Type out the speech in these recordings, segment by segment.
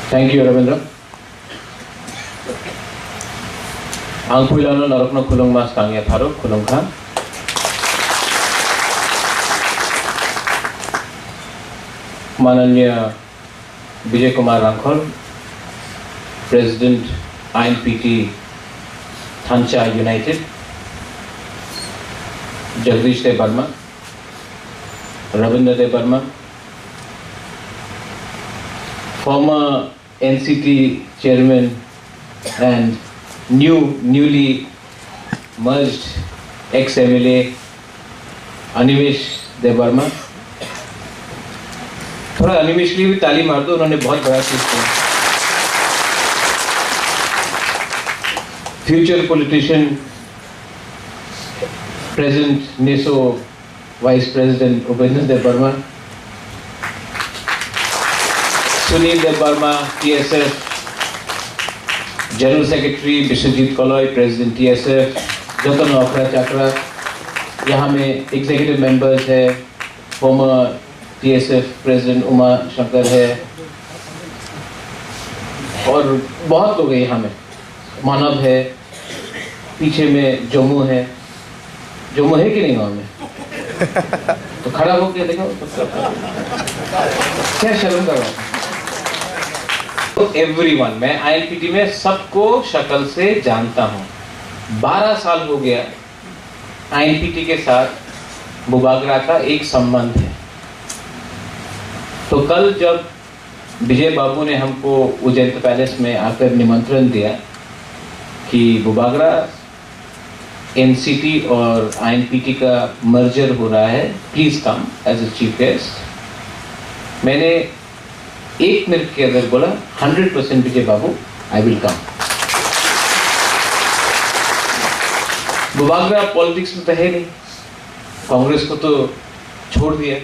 Thank you, Ravindra. Ang puilano narokno khulung mas kangya tharo khulung kha. माननीय Vijay Kumar Rankhal, president INPT थांचा united, Jagdish Dev Varma, Ravindra Dev Varma, former NCT chairman and newly merged ex-MLA Animesh Dev Varma. थोड़ा अनिमेश के लिए भी ताली मार दो, उन्होंने बहुत बड़ा चीज किया। Future politician, present NESO vice president Upendra Dev Varma, Sunil Dev Varma TSF, general secretary Bishwajit Kaloy president TSF, Jatan Akhra Chakra, यहाँ में एग्जीक्यूटिव मेंबर्स है, former TSF president Uma Shankar है और बहुत लोग हैं यहाँ में, मानव है, पीछे में जम्मू है कि नहीं वहाँ में? तो खड़ा होकर देखो क्या शर्म कर रहा हूँ। तो एवरीवन, मैं INPT में सबको शक्ल से जानता हूँ। 12 साल हो गया INPT के साथ बुबागरा का एक संबंध है। तो कल जब विजय बाबू ने हमको उज्जैन पैलेस में आकर निमंत्रण दिया कि बुबागरा NCT और INPT का मर्जर हो रहा है, please come as a chief guest, मैंने 1 मिनट के अंदर बोला 100% Vijay babu I will come. Bubagra politics में तो है नहीं, कांग्रेस को तो छोड़ दिया,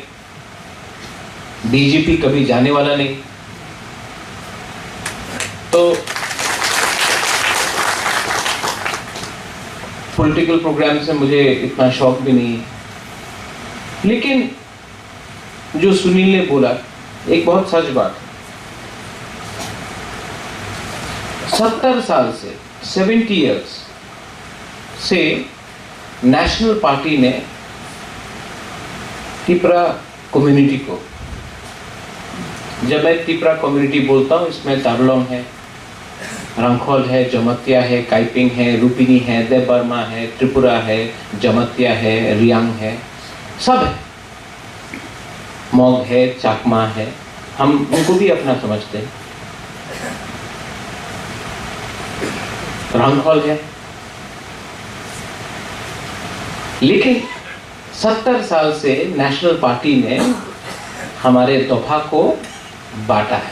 बीजेपी कभी जाने वाला नहीं, तो पॉलिटिकल प्रोग्राम से मुझे इतना शौक भी नहीं है। लेकिन जो सुनील ने बोला एक बहुत सच बात है। 70 साल से 70 इयर्स से नेशनल पार्टी ने तिपरा कम्युनिटी को, जब मैं तिपरा कम्युनिटी बोलता हूँ इसमें तारलोंग है, रंखोल है, जमतिया है, काइपिंग है, रूपिनी है, देव वर्मा है, त्रिपुरा है, जमतिया है, रियांग है, सब है, मोग है, चाकमा है, हम उनको भी अपना समझते हैं, रंखोल है। लेकिन 70 साल से नेशनल पार्टी ने हमारे तोहफा को बांटा है।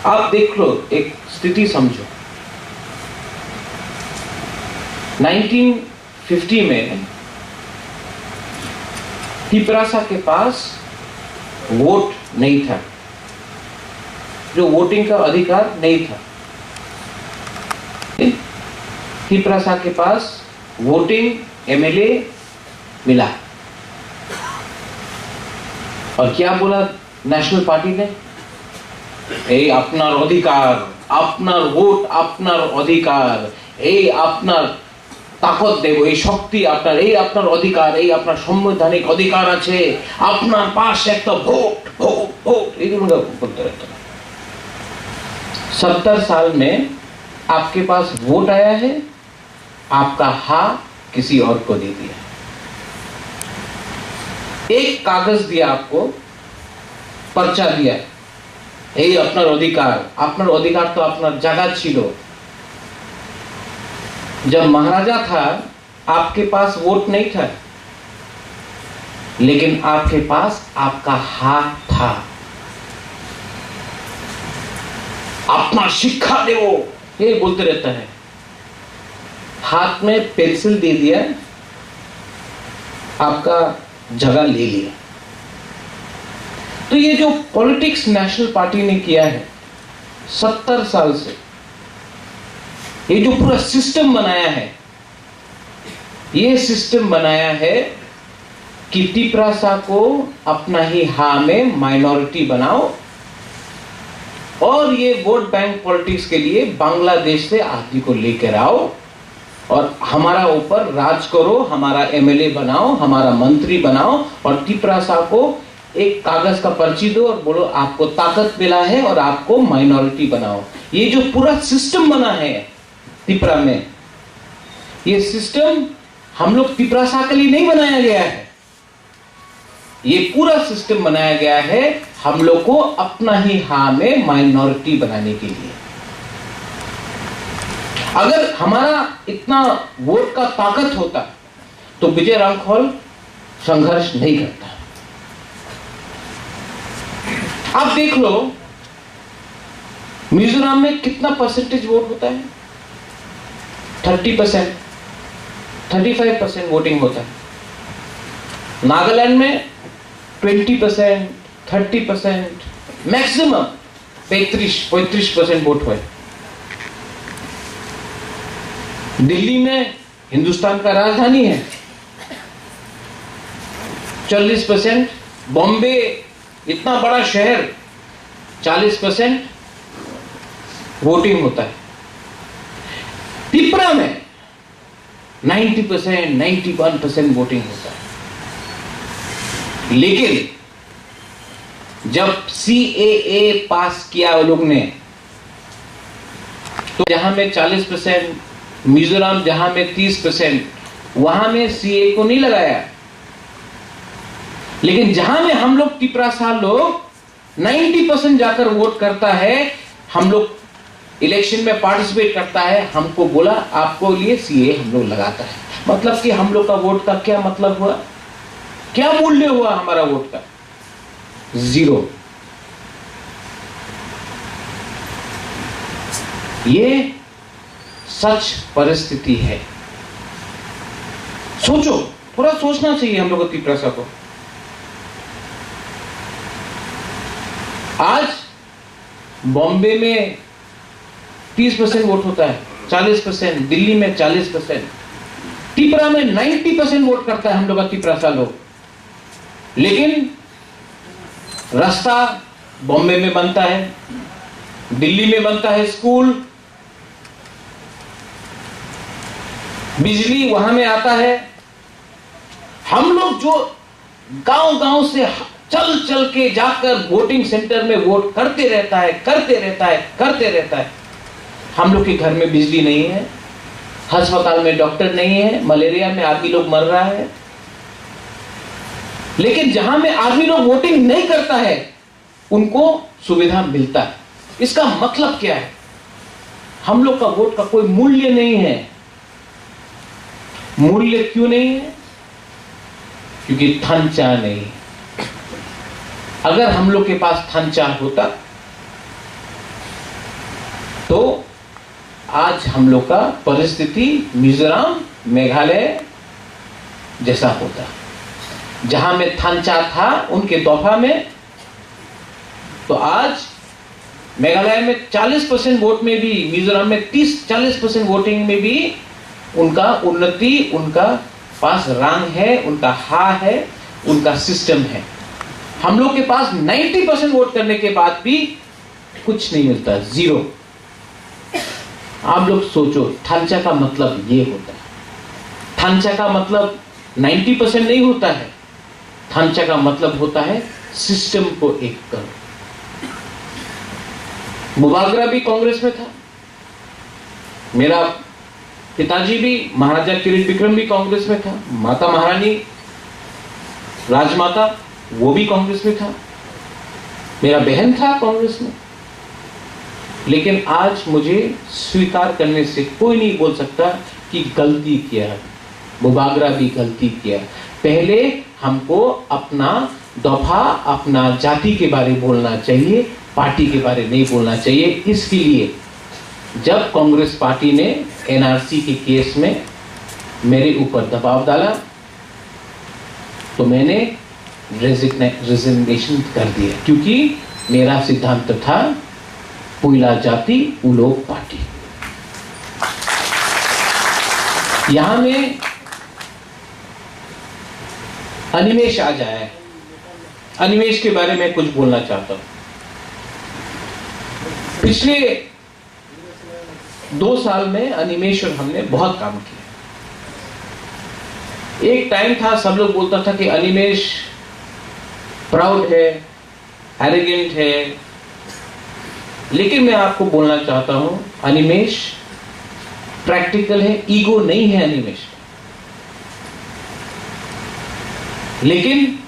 आप देख लो, एक स्थिति समझो, 1950 में तिपरासा के पास वोट नहीं था, जो वोटिंग का अधिकार नहीं था। तिपरासा के पास वोटिंग MLA मिला और क्या बोला नेशनल पार्टी ने? এই আপনার অধিকার, আপনার ভোট, আপনার অধিকার, এই আপনার তাকত দেব, এই শক্তি আপনার, এই আপনার অধিকার, এই আপনার সাংবিধানিক অধিকার আছে, আপনার পাশে একটা ভোট ভোট ভোট, এইগুলো বলতে रहता है। 70 साल में आपके पास वोट आया है, आपका हाँ किसी और को दे दिया, एक कागज दिया आपको, पर्चा दिया, এই আপনার অধিকার। আপনার অধিকার तो আপনার জায়গা ছিল। जब महाराजा था आपके पास वोट नहीं था, लेकिन आपके पास आपका हाथ था। अपना शिक्षा दे, वो ये बोलते रहता है, हाथ में पेंसिल दे दिया, आपका जगह ले लिया। तो ये जो पॉलिटिक्स नेशनल पार्टी ने किया है 70 साल से, ये जो पूरा सिस्टम बनाया है, ये सिस्टम बनाया है कि तिपरासा को अपना ही हाँ में माइनॉरिटी बनाओ और ये वोट बैंक पॉलिटिक्स के लिए बांग्लादेश से आदमी को लेकर आओ और हमारा ऊपर राज करो, हमारा एमएलए बनाओ, हमारा मंत्री बनाओ और तिपरासा को एक कागज का पर्ची दो और बोलो आपको ताकत मिला है और आपको माइनॉरिटी बनाओ। ये जो पूरा सिस्टम बना है त्रिपुरा में, ये सिस्टम हम लोग तिपरासा के लिए नहीं बनाया गया है। ये पूरा सिस्टम बनाया गया है हम लोग को अपना ही हाँ में माइनॉरिटी बनाने के लिए। अगर हमारा इतना वोट का ताकत होता तो विजय रामखोल संघर्ष नहीं करता। आप देख लो मिजोरम में कितना परसेंटेज वोट होता है, 30%, 35% वोटिंग होता है। नागालैंड में 20%, 30%, मैक्सिमम 35% वोट हुए। दिल्ली में हिंदुस्तान का राजधानी है, 40%। बॉम्बे इतना बड़ा शहर, 40% वोटिंग होता है। त्रिपुरा में 90%, 91% वोटिंग होता है। लेकिन जब CAA पास किया वो लोग ने, तो जहां में 40%, मिजोरम जहां में 30%, वहां में CAA को नहीं लगाया। लेकिन जहां में हम लोग तिपरासा लोग 90% जाकर वोट करता है, हम लोग इलेक्शन में पार्टिसिपेट करता है, हमको बोला आपको लिए CAA हम लोग लगाता है। मतलब कि हम लोग का वोट का क्या मतलब हुआ, क्या मूल्य हुआ हमारा वोट का? 0। ये सच परिस्थिति है। सोचो, थोड़ा सोचना चाहिए हम लोग को तिपरासा को। आज बॉम्बे में 30% वोट होता है, 40%, दिल्ली में 40%, त्रिपुरा में 90% वोट करता है हम लोग का तिपरासा लोग। लेकिन रास्ता बॉम्बे में बनता है, दिल्ली में बनता है स्कूल, बिजली वहां में आता है। हम लोग जो गांव-गांव से चल चल के जाकर वोटिंग सेंटर में वोट करते रहता है। हम लोग के घर में बिजली नहीं है, अस्पताल में डॉक्टर नहीं है, मलेरिया में आदमी लोग मर रहा है। लेकिन जहां में आदमी लोग वोटिंग नहीं करता है, उनको सुविधा मिलता है। इसका मतलब क्या है? हम लोग का वोट का कोई मूल्य नहीं है। मूल्य क्यों नहीं है? क्योंकि थंचा नहीं। अगर हम लोग के पास थंचा होता तो आज हम लोग का परिस्थिति मिजोरम, मेघालय जैसा होता। जहां में थंचा था उनके दफा में, तो आज मेघालय में 40% वोट में भी, मिजोरम में 30-40% वोटिंग में भी उनका उन्नति, उनका पास रंग है, उनका हा है, उनका सिस्टम है। हम लोग के पास 90% वोट करने के बाद भी कुछ नहीं मिलता, 0। आप लोग सोचो, थंचा का मतलब ये होता है। थंचा का मतलब 90% नहीं होता है। थंचा का मतलब होता है सिस्टम को एक करो। मुबागरा भी कांग्रेस में था, मेरा पिताजी भी, महाराजा किरीट विक्रम भी कांग्रेस में था, माता महारानी राजमाता वो भी कांग्रेस में था, मेरा बहन था कांग्रेस में। लेकिन आज मुझे स्वीकार करने से कोई नहीं बोल सकता कि गलती किया, मुबागरा भी गलती किया। पहले हमको अपना दफा, अपना जाति के बारे में बोलना चाहिए, पार्टी के बारे में नहीं बोलना चाहिए। इसके लिए जब कांग्रेस पार्टी ने NRC के केस में मेरे ऊपर दबाव डाला तो मैंने रेजिग्नेशन कर दिया, क्योंकि मेरा सिद्धांत था पुइला जाति उलोक पार्टी। यहां में अनिमेश आ जाए, अनिमेश के बारे में कुछ बोलना चाहता हूं। पिछले 2 साल में अनिमेश और हमने बहुत काम किया। एक टाइम था सब लोग बोलता था कि अनिमेश प्राउड है, एरोगेंट है, लेकिन मैं आपको बोलना चाहता हूं अनिमेश प्रैक्टिकल है, ईगो नहीं है अनिमेश। लेकिन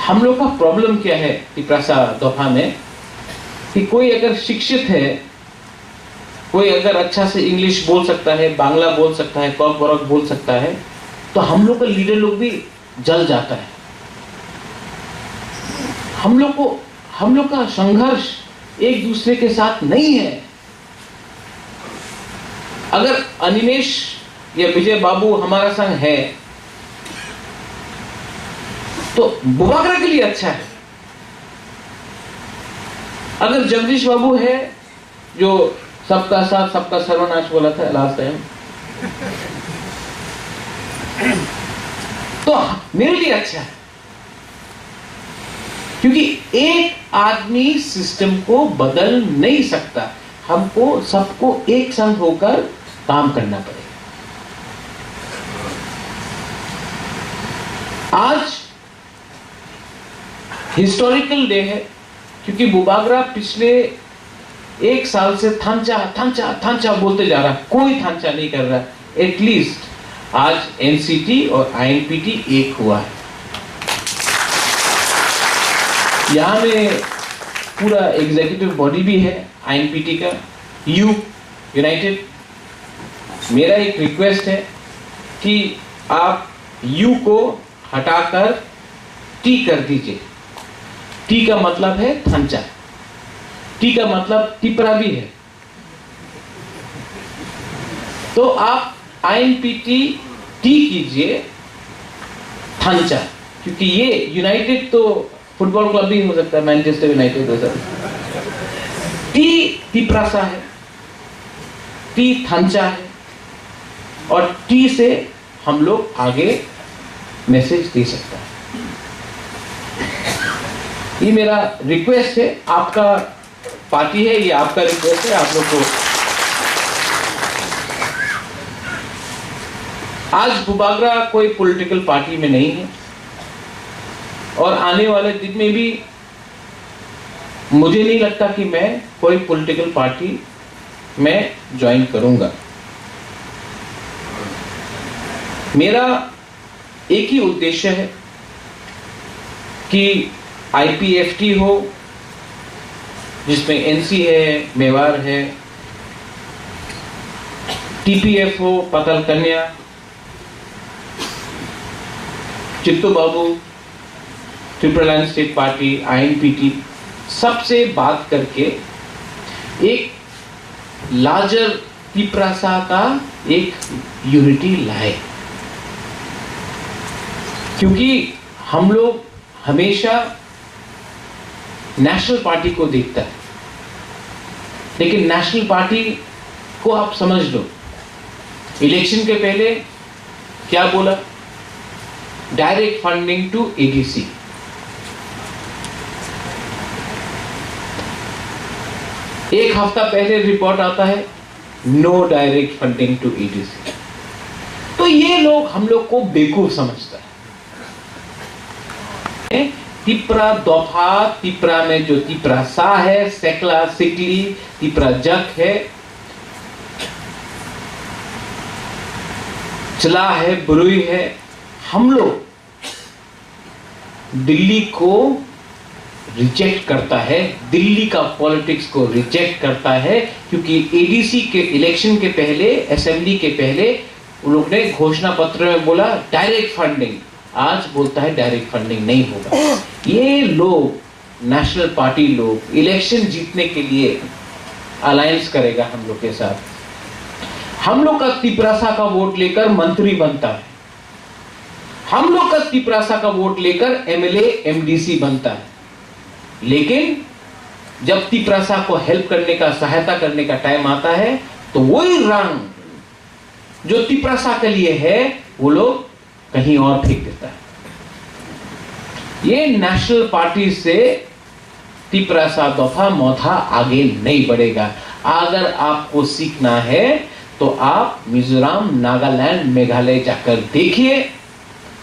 हम लोग का प्रॉब्लम क्या है तिपरासा दोफा में कि कोई अगर शिक्षित है, कोई अगर अच्छा से इंग्लिश बोल सकता है, बांग्ला बोल सकता है, कॉक बरक बोल सकता है, तो हम लोग का लीडर लोग भी जल जाता है। हम लोग का संघर्ष एक दूसरे के साथ नहीं है। अगर अनिमेश या विजय बाबू हमारा संग है तो बुबागरा के लिए अच्छा है। अगर जगदीश बाबू है जो सबका साथ सबका सर्वनाश बोला था लास्ट टाइम, तो मेरे लिए अच्छा है, क्योंकि एक आदमी सिस्टम को बदल नहीं सकता। हमको सबको एक संग होकर काम करना पड़ेगा। आज हिस्टोरिकल डे है क्योंकि बुबागरा पिछले 1 साल से थांचा थांचा थांचा बोलते जा रहा, कोई थांचा नहीं कर रहा। एटलीस्ट आज एनसीटी और आईएनपीटी एक हुआ है। यहां में पूरा एग्जीक्यूटिव बॉडी भी है आईएनपीटी का, यू यूनाइटेड। मेरा एक रिक्वेस्ट है कि आप यू को हटाकर टी कर दीजिए। टी का मतलब है थांचा, टी का मतलब तिपरा भी है। तो आप आईएनपीटी टी कीजिए थांचा, क्योंकि ये यूनाइटेड तो फुटबॉल क्लब भी हो सकता है, मैनचेस्टर यूनाइटेड हो सकता है। टी तिपरासा है, टी थांचा है, और टी से हम लोग आगे मैसेज दे सकते हैं। ये मेरा रिक्वेस्ट है, आपका पार्टी है, ये आपका रिक्वेस्ट है। आप लोग को आज बुबागरा कोई पॉलिटिकल पार्टी में नहीं है, और आने वाले दिन में भी मुझे नहीं लगता कि मैं कोई पॉलिटिकल पार्टी में ज्वाइन करूंगा। मेरा एक ही उद्देश्य है कि आईपीएफटी हो, जिसमें एनसी है, मेवाड़ है, टीपीएफ हो, पाताल कन्या, चित्तू बाबू, ट्रिपल लाइन स्टेट पार्टी, आईएनपीटी, सबसे बात करके एक लार्जर तिपरासा का एक यूनिटी लाए। क्योंकि हम लोग हमेशा नेशनल पार्टी को देखता है, लेकिन नेशनल पार्टी को आप समझ लो, इलेक्शन के पहले क्या बोला? Direct funding to ADC. एक हफ्ता पहले रिपोर्ट आता है no direct funding to ADC. तो ये लोग हम लोग को बेवकूफ समझता है। तिपरा दोफा, तिपरा में जो तिपरासा है, सेकला, सिकली, तिपरा जक है, चला है, बुरुई है। हम लोग दिल्ली को रिजेक्ट करता है, दिल्ली का पॉलिटिक्स को रिजेक्ट करता है, क्योंकि एडीसी के इलेक्शन के पहले, असेंबली के पहले उन लोग ने घोषणा पत्र में बोला डायरेक्ट फंडिंग, आज बोलता है डायरेक्ट फंडिंग नहीं होगा। ये लोग नेशनल पार्टी लोग इलेक्शन जीतने के लिए अलायंस करेगा हम लोग के साथ। हम लोग का तिपरासा का वोट लेकर मंत्री बनता है, हम लोग का तिपरासा का वोट लेकर एमएलए एमडीसी बनता है। लेकिन जब तिपरासा को हेल्प करने का, सहायता करने का टाइम आता है, तो वही रंग जो तिपरासा के लिए है वो लोग कहीं और फेंक देता है। ये नेशनल पार्टी से तिपरासा दफा मौथा आगे नहीं बढ़ेगा। अगर आपको सीखना है तो आप मिजोरम, नागालैंड, मेघालय जाकर देखिए।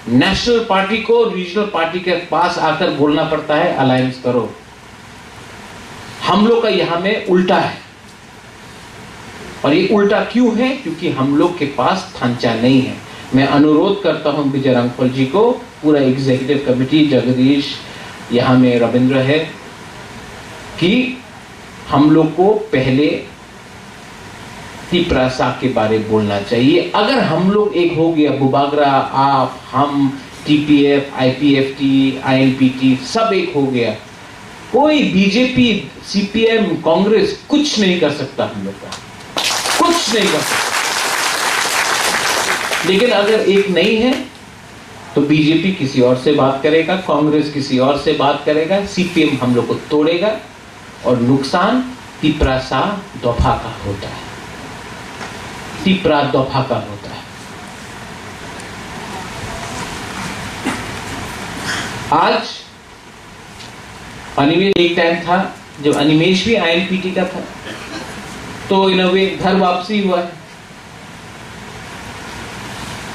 नेशनल पार्टी को रीजनल पार्टी के पास आकर बोलना पड़ता है अलायंस करो। हम लोग का यहां में उल्टा है। और ये उल्टा क्यों है? क्योंकि हम लोग के पास ढांचा नहीं है। मैं अनुरोध करता हूं विजय रांगफल जी को, पूरा एग्जीक्यूटिव कमेटी, जगदीश, यहां में रविंद्र है, कि हम लोग को पहले तिपरासा के बारे में बोलना चाहिए। अगर हम लोग एक हो गया, बुबागरा, आप, हम, टीपीएफ, आईपीएफटी, आईएनपीटी सब एक हो गया, कोई बीजेपी, सीपीएम, कांग्रेस कुछ नहीं कर सकता। हम लोग का कुछ नहीं कर सकता। लेकिन अगर एक नहीं है तो बीजेपी किसी और से बात करेगा, कांग्रेस किसी और से बात करेगा, सीपीएम हम लोग को तोड़ेगा और नुकसान तिपरासा दफा का होता है। तिपरा दफा का होता है। आज अनिमेश, एक टाइम था जब अनिमेश भी आईएनपीटी का था, तो इन वे घर वापसी हुआ है।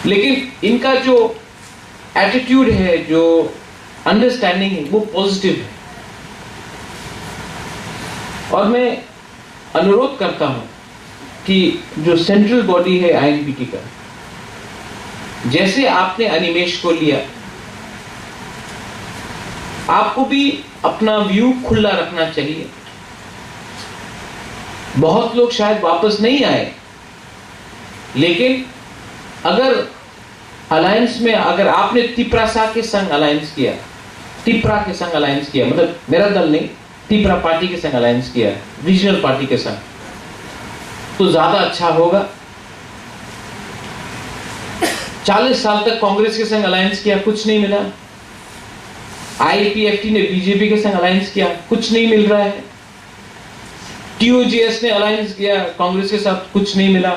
लेकिन इनका जो एटीट्यूड है, जो अंडरस्टैंडिंग है, वो पॉजिटिव है। और मैं अनुरोध करता हूं कि जो सेंट्रल बॉडी है आईएनपीटी का, जैसे आपने अनिमेश को लिया, आपको भी अपना व्यू खुला रखना चाहिए। बहुत लोग शायद वापस नहीं आए, लेकिन अगर अलायंस में, अगर आपने तिपरासा के संग अलायंस किया, तिपरा के संग अलायंस किया, मतलब मेरा दल नहीं, तिपरा पार्टी के संग अलायंस किया, रीजनल पार्टी के संग, तो ज्यादा अच्छा होगा। 40 साल तक कांग्रेस के संग अलायंस किया, कुछ नहीं मिला। आईपीएफटी ने बीजेपी के संग अलायंस किया, कुछ नहीं मिल रहा है। टीओजीएस ने अलायंस किया कांग्रेस के साथ, कुछ नहीं मिला।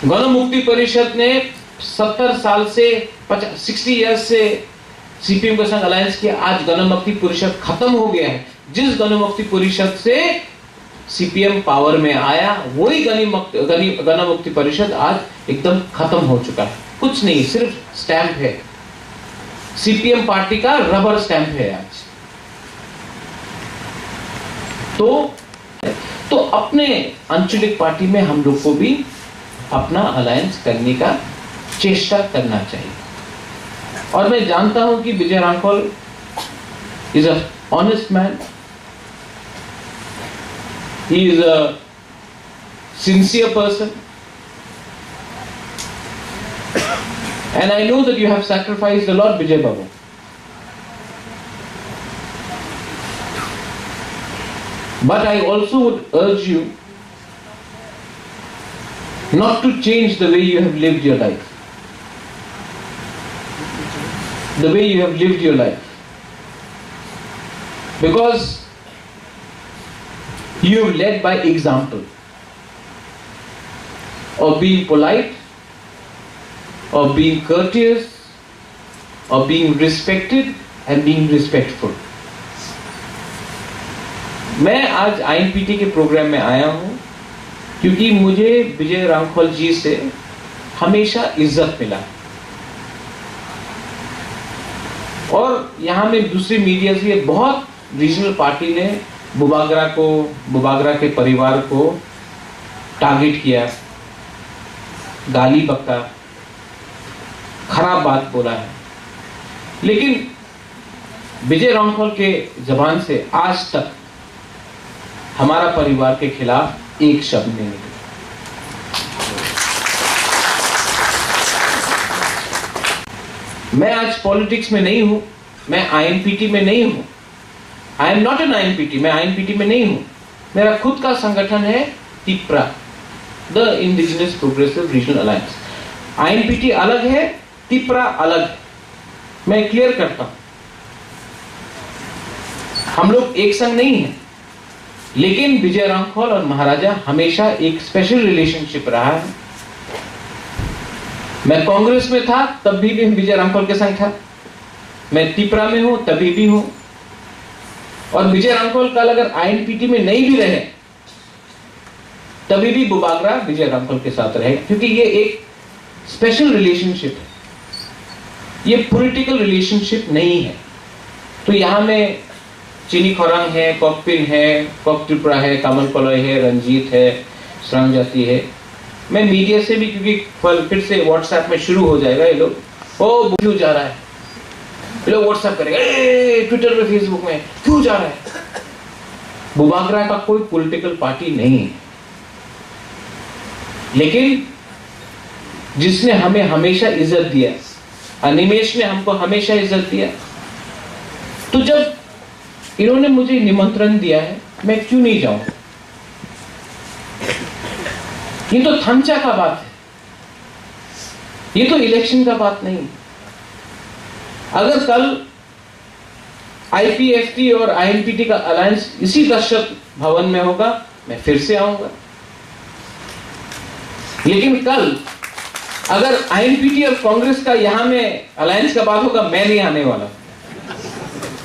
गण मुक्ति परिषद ने 70 साल से 60 इयर्स से सीपीएम के संग अलायंस किया। आज गण मुक्ति परिषद खत्म हो गया है। जिस गण मुक्ति परिषद से सीपीएम पावर में आया, वही गण मुक्ति परिषद आज एकदम खत्म हो चुका है। कुछ नहीं, सिर्फ स्टैंप है। सीपीएम पार्टी का रबर स्टैंप है आज। तो अपने आंचलिक पार्टी में हम लोग को भी अपना अलायंस करने का चेष्टा करना चाहिए। और मैं जानता हूं कि Vijay Rangkhal is a honest man, he is a sincere person, and I know that you have sacrificed a lot, Vijay Babu. But I also would urge you not to change the way you have lived your life. The way you have lived your life. Because you have led by example of being polite, of being courteous, of being respected and being respectful. मैं आज आईएनपीटी के programme में आया हूं क्योंकि मुझे विजय रांगफल जी से हमेशा इज्जत मिला, और यहां में दूसरी मीडिया से बहुत रीजनल पार्टी ने बुबागरा के परिवार को टारगेट किया, गाली बका, खराब बात बोला है। लेकिन विजय रांगफल के जबान से आज तक हमारा परिवार के खिलाफ एक शब्द नहीं निकला। मैं आज पॉलिटिक्स में नहीं हूं, मैं आईएनपीटी में नहीं हूं। आई एम नॉट एन आईएनपीटी, मैं आईएनपीटी में नहीं हूं। मेरा खुद का संगठन है Tipra, the indigenous progressive regional alliance. INPT अलग है, तिपरा अलग है। मैं क्लियर करता हूं, हम लोग एक संग नहीं हैं, लेकिन विजय रांगफल और महाराजा हमेशा एक स्पेशल रिलेशनशिप रहा है। मैं कांग्रेस में था तब भी विजय रांगफल के संग था, मैं तिपरा में हूं तभी भी हूं। और विजय रामकोल कल अगर आईएनपीटी में नहीं भी रहे तभी भी बुबागरा विजय रामकोल के साथ रहेगा, क्योंकि ये एक स्पेशल रिलेशनशिप है, ये पॉलिटिकल रिलेशनशिप नहीं है। तो यहां में चीनी खोरांग है, कॉकपिन है, कॉक त्रिपुरा है, कामल कलॉय है, रंजीत है, श्रांग जाति है। मैं मीडिया से भी, क्योंकि फिर से व्हाट्सएप में शुरू हो जाएगा ये लोग, ओ क्यों जा रहा है, ये लोग व्हाट्सएप करेंगे, ट्विटर में, फेसबुक में क्यों जा रहा है। बुबागरा का कोई पॉलिटिकल पार्टी नहीं है, लेकिन जिसने हमें हमेशा इज्जत दिया, अनिमेश ने हमको हमेशा इज्जत दिया, तो जब इन्होंने मुझे निमंत्रण दिया है मैं क्यों नहीं जाऊं। ये तो थमचा का बात है, ये तो इलेक्शन का बात नहीं। अगर कल आईपीएफटी और आईएनपीटी का अलायंस इसी दर्शक भवन में होगा मैं फिर से आऊंगा, लेकिन कल अगर आईएनपीटी और कांग्रेस का यहां में अलायंस का बात होगा मैं नहीं आने वाला,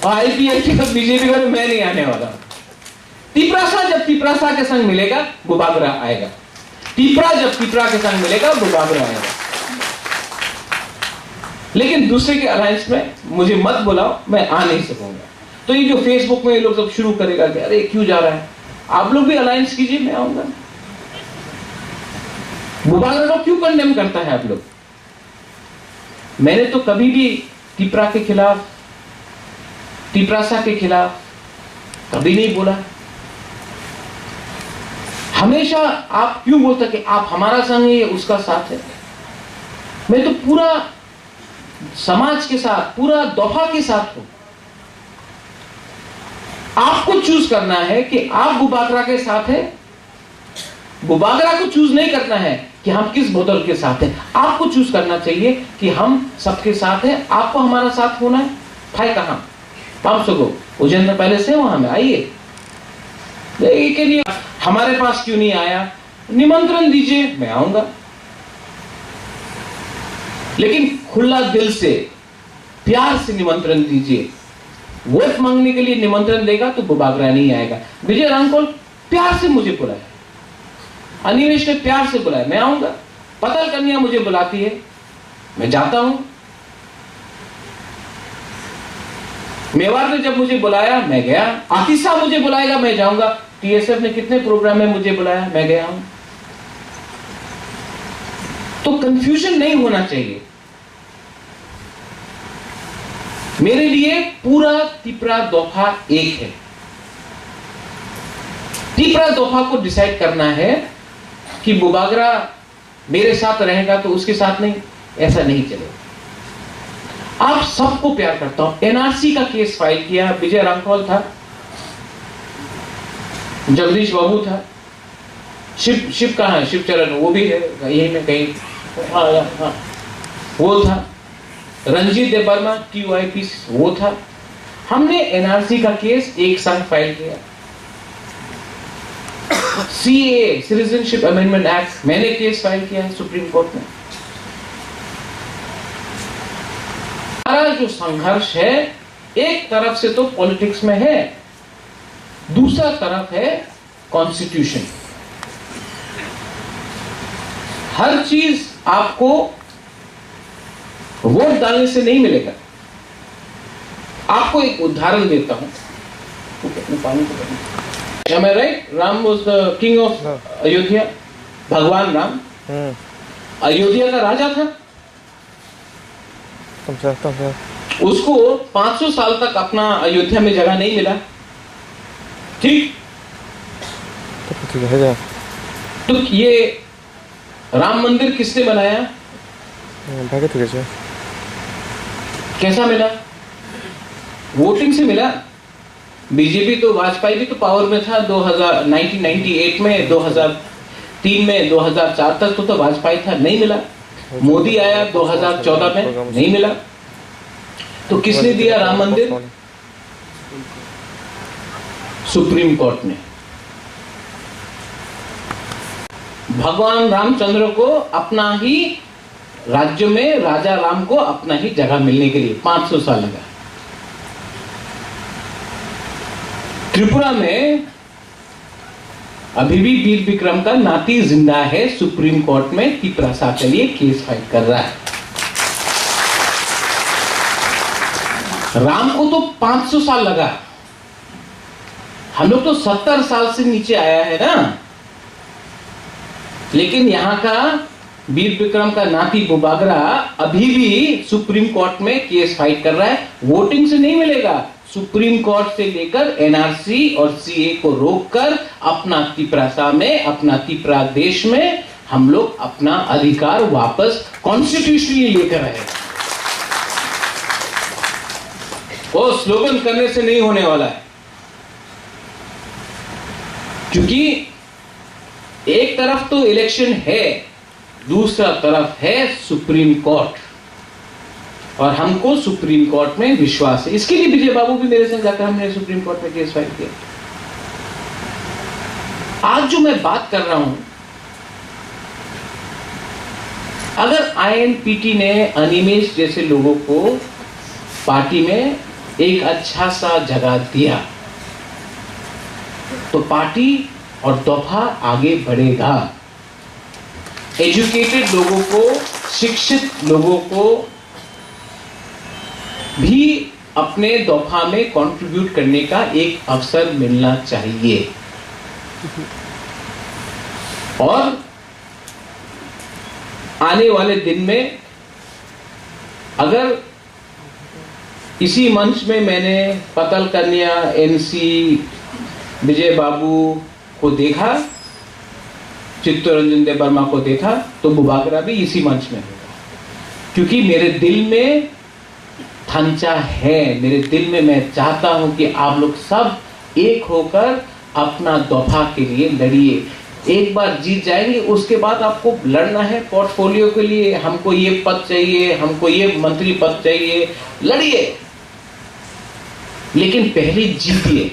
और आईपीएफटी और बीजेपी का मैं नहीं आने वाला। तिपरासा जब तिपरासा के संग मिलेगा बुबागरा आएगा, तिपरा जब तिपरा के संग मिलेगा बुबागरा आएगा। लेकिन दूसरे के अलायंस में मुझे मत बुलाओ, मैं आ नहीं सकूंगा। तो ये जो फेसबुक में ये लोग सब शुरू करेगा कि अरे क्यों जा रहा है, आप लोग भी अलायंस कीजिए, मैं आऊंगा। बुबागरा को क्यों कंडेम करता है आप लोग। मैंने तो कभी भी तिपरा के खिलाफ, तिपरासा के खिलाफ कभी नहीं बोला। हमेशा आप क्यों बोलते कि आप हमारा संग है, उसका साथ है। मैं तो पूरा समाज के साथ, पूरा दफा के साथ हूं। आपको चूज करना है कि आप बुबागरा के साथ है, बुबागरा को चूज नहीं करना है कि हम किस बोतल के साथ हैं। आपको चूज करना चाहिए कि हम सबके साथ हैं, आपको हमारा साथ होना है। भाई कहां 500 को उजेंद्र पैलेस है, वहां में आइए। के लिए हमारे पास क्यों नहीं आया, निमंत्रण दीजिए, मैं आऊंगा। लेकिन खुला दिल से, प्यार से निमंत्रण दीजिए। वोट मांगने के लिए निमंत्रण देगा तो बुबागरा नहीं आएगा। विजय रामकोल प्यार से मुझे बुलाया, अनिमेश ने प्यार से बुलाया, मैं आऊंगा। पतल कन्या मुझे बुलाती है, मैं जाता हूं। मेवाड़ ने जब मुझे बुलाया मैं गया, आतिशा मुझे बुलाएगा मैं जाऊंगा। टीएसएफ ने कितने प्रोग्राम में मुझे बुलाया, मैं गया हूं। तो कंफ्यूजन नहीं होना चाहिए। मेरे लिए पूरा तिपरा दोफा एक है। तिपरा दोफा को डिसाइड करना है कि बुबागरा मेरे साथ रहेगा तो उसके साथ नहीं, ऐसा नहीं चलेगा। आप सबको प्यार करता हूं। एनआरसी का केस फाइल किया, विजय रामकोल था, जगदीश बाबू था, शिव कहां है, शिवचरण वो भी है यही में कहीं, हाँ, वो था, रंजीत देवर्मा TYP वो था। हमने एनआरसी का केस एक साथ फाइल किया। CAA सिटीजनशिप अमेंडमेंट एक्ट मैंने केस फाइल किया है सुप्रीम कोर्ट में। हमारा जो संघर्ष है एक तरफ से तो पॉलिटिक्स में है, दूसरा तरफ है कॉन्स्टिट्यूशन। हर चीज आपको वोट डालने से नहीं मिलेगा। आपको एक उदाहरण देता हूं। Am I right? Ram was the king of Ayodhya. भगवान राम अयोध्या का राजा था। उसको 500 साल तक अपना अयोध्या में जगह नहीं मिला। ठीक, तो ये राम मंदिर किसने बनाया, कैसा मिला, वोटिंग से मिला। बीजेपी तो, वाजपेयी भी तो पावर में था 1998 में, 2003 में, 2004 तक तो वाजपेयी था, नहीं मिला। मोदी आया 2014 में, नहीं मिला। तो किसने दिया राम मंदिर, सुप्रीम कोर्ट ने। भगवान रामचंद्र को अपना ही राज्य में, राजा राम को अपना ही जगह मिलने के लिए 500 साल लगा। त्रिपुरा में अभी भी वीर विक्रम का नाती जिंदा है, सुप्रीम कोर्ट में तिपरासा के लिए केस फाइट कर रहा है। राम को तो 500 साल लगा, हम लोग तो 70 साल से नीचे आया है ना। लेकिन यहां का वीर विक्रम का नाती बुबागरा अभी भी सुप्रीम कोर्ट में केस फाइट कर रहा है। वोटिंग से नहीं मिलेगा, सुप्रीम कोर्ट से लेकर एनआरसी और सीए को रोककर अपना तिपरासा में, अपना तिपरा देश में हम लोग अपना अधिकार वापस कॉन्स्टिट्यूशनली लेकर आए। वो स्लोगन करने से नहीं होने वाला है, क्योंकि एक तरफ तो इलेक्शन है, दूसरा तरफ है सुप्रीम कोर्ट, और हमको सुप्रीम कोर्ट में विश्वास है। इसके लिए विजय बाबू भी मेरे साथ जाकर हमने सुप्रीम कोर्ट में केस फाइल किया। आज जो मैं बात कर रहा हूं, अगर आईएनपीटी ने अनिमेश जैसे लोगों को पार्टी में एक अच्छा सा जगह दिया तो पार्टी और दफा आगे बढ़ेगा। एजुकेटेड लोगों को, शिक्षित लोगों को भी अपने दफा में कंट्रीब्यूट करने का एक अवसर मिलना चाहिए। और आने वाले दिन में अगर इसी मंच में मैंने पतल कन्या, एनसी, विजय बाबू को देखा, चित्तरंजन देव वर्मा को देखा, तो बुबागरा भी इसी मंच में होगा, क्योंकि मेरे दिल में थंचा है, मेरे दिल में मैं चाहता हूं कि आप लोग सब एक होकर अपना दफा के लिए लड़िए। एक बार जीत जाएंगे, उसके बाद आपको लड़ना है पोर्टफोलियो के लिए, हमको ये पद चाहिए, हमको ये मंत्री पद चाहिए, लड़िए, लेकिन पहले जीतिए।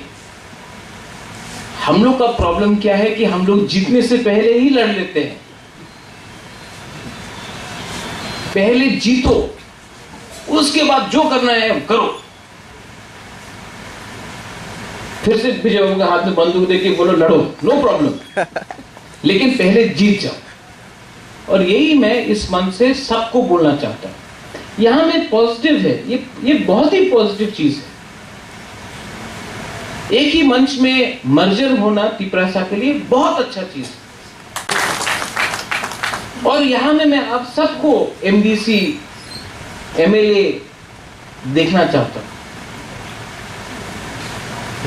हम लोग का प्रॉब्लम क्या है कि हम लोग जीतने से पहले ही लड़ लेते हैं। पहले जीतो, उसके बाद जो करना है करो। फिर से विजय बाबू के हाथ में बंदूक देके बोलो लड़ो, नो प्रॉब्लम, लेकिन पहले जीत जाओ। और यही मैं इस मन से सबको बोलना चाहता हूं। यहां में पॉजिटिव है, ये बहुत ही पॉजिटिव चीज है। एक ही मंच में मर्जर होना तिपरासा के लिए बहुत अच्छा चीज है। और यहां में मैं आप सबको एमडीसी, एमएलए देखना चाहता हूं।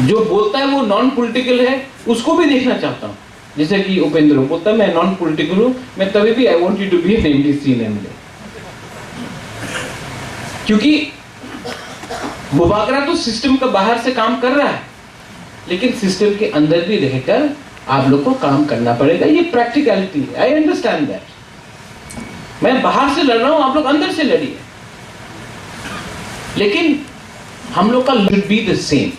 जो बोलता है वो नॉन पॉलिटिकल है, उसको भी देखना चाहता हूं। जैसे कि उपेंद्र बोलता है मैं नॉन पॉलिटिकल हूं, मैं तभी भी I want you to be an MDC and MLA, क्योंकि बुबागरा तो सिस्टम का बाहर से काम कर रहा है, लेकिन सिस्टम के अंदर भी रहकर आप लोग को काम करना पड़ेगा। ये प्रैक्टिकलिटी है, आई अंडरस्टैंड दैट। मैं बाहर से लड़ रहा हूं, आप लोग अंदर से लड़िए, लेकिन हम लोग का should be the same.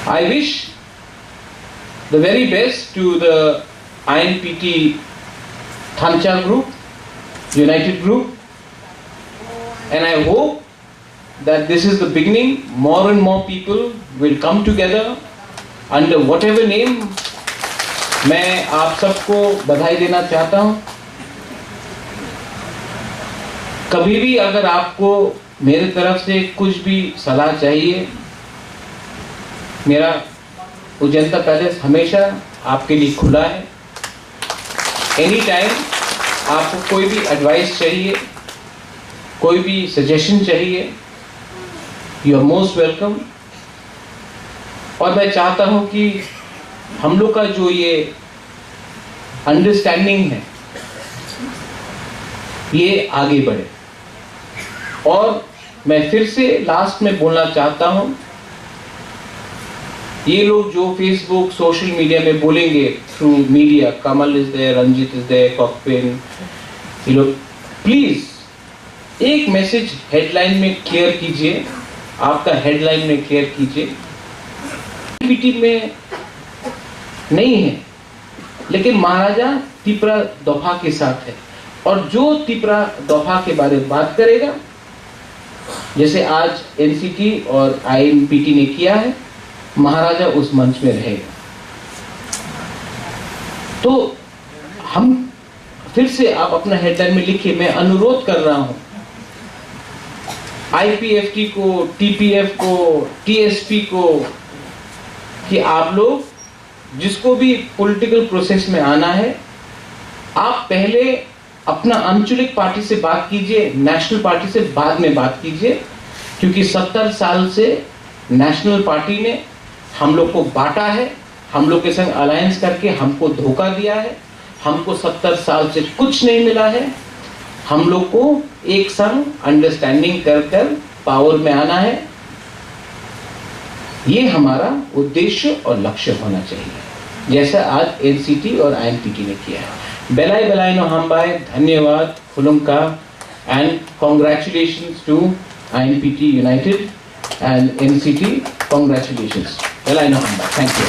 I wish the very best to the INPT Thancha group, United group, and I hope that this is the beginning. More and more people will come together under whatever name. मैं आप सबको बधाई देना चाहता हूं। कभी भी अगर आपको मेरे तरफ से कुछ भी सलाह चाहिए, मेरा उजंता पैलेस हमेशा आपके लिए खुला है। एनी टाइम आपको कोई भी एडवाइस चाहिए, कोई भी सजेशन चाहिए, यू आर मोस्ट वेलकम। और मैं चाहता हूं कि हम लोग का जो ये अंडरस्टैंडिंग है ये आगे बढ़े। और मैं फिर से लास्ट में बोलना चाहता हूं, ये लोग जो फेसबुक, सोशल मीडिया में बोलेंगे through media, Kamal is there, Ranjit is there, कॉकपिन, ये लोग प्लीज एक मैसेज हेडलाइन में क्लियर कीजिए, आपका हेडलाइन में क्लियर कीजिए। पीटी में नहीं है, लेकिन महाराजा तिपरा दफा के साथ है, और जो तिपरा दफा के बारे में बात करेगा जैसे आज एनसीटी और आईएनपीटी ने किया है, महाराजा उस मंच में रहेगा। तो हम फिर से, आप अपना हेडलाइन में लिखिए, मैं अनुरोध कर रहा हूं आईपीएफटी को, टीपीएफ को, टीएसपी को, कि आप लोग जिसको भी पॉलिटिकल प्रोसेस में आना है, आप पहले अपना आंचलिक पार्टी से बात कीजिए, नेशनल पार्टी से बाद में बात कीजिए, क्योंकि 70 साल से नेशनल पार्टी ने हम लोग को बांटा है, हम लोग के संग अलायंस करके हमको धोखा दिया है, हमको 70 साल से कुछ नहीं मिला है। हम लोग को एक संग अंडरस्टैंडिंग कर कर पावर में आना है, ये हमारा उद्देश्य और लक्ष्य होना चाहिए, जैसा आज एनसीटी और आईएनपीटी ने किया है। बेलाई बेलाई नो हमबाय, धन्यवाद, खुलुमका, and congratulations to INPT united and NCT, congratulations, बेलाई नो हमबाय, थैंक यू।